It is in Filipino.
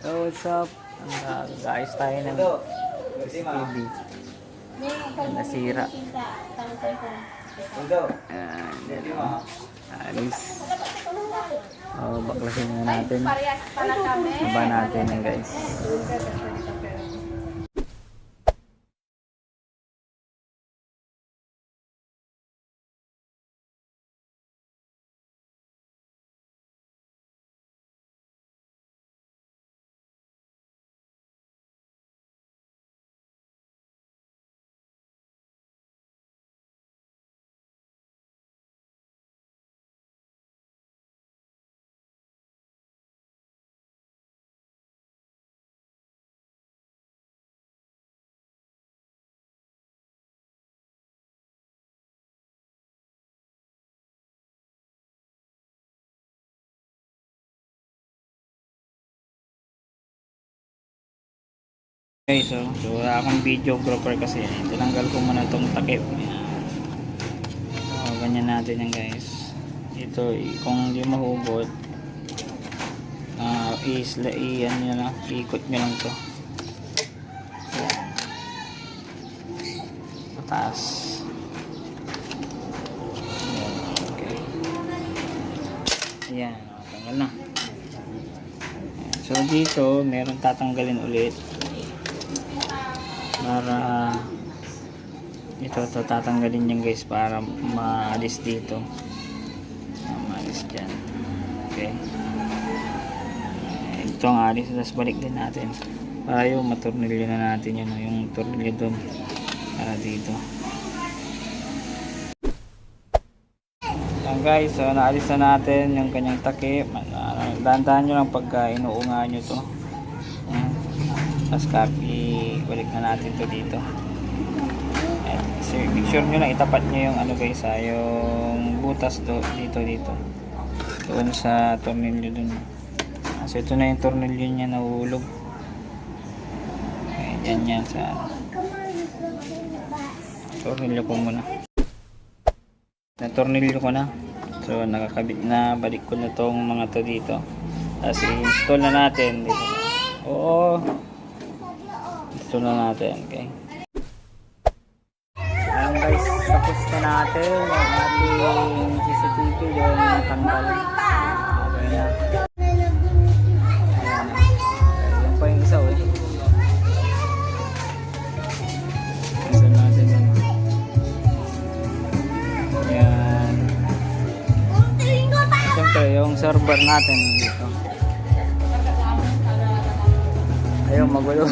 So what's up? Guys, tayo ng CCTV. Nasira. Ayan. Alis. Baklasin na natin. Baba natin yan guys. Okay, so wala akong videographer kasi tinanggal ko muna itong takip. So, ganyan natin yan guys. Ito, kung hindi mahugot, iyan nyo na, ikot nyo lang to. Mataas. Okay. Ayan, tanggal na. So dito, meron tatanggalin ulit. Para ito tatanggalin yan guys para maalis dito, maalis dyan. Okay, ito ang alis. Tapos balik din natin para yung matornilyo na natin yung tornilyo doon para dito. Yan guys, so naalis na natin yung kanyang takip. Dahan-dahan nyo lang pagka inuungan nyo to. Yan. Tapos balik na natin to dito. And so, make sure nyo lang itapat nyo yung guys, yung butas dito doon sa tornilyo dun. So ito na yung tornilyo niya nahulog. Okay, dyan yan sa tornilyo ko muna. Na-tornilyo ko na. So nakakabit na, balik ko na tong mga to dito. Tapos i-install na natin dito. Oo. Ito na natin, okay. Ayan guys, tapos na natin yung ating CCTV yung tanggal. Okay na. Ayan na. Yan pa yung isa Isa natin yan. Ayan. Siyempre yung server natin dito. Ayaw magulo.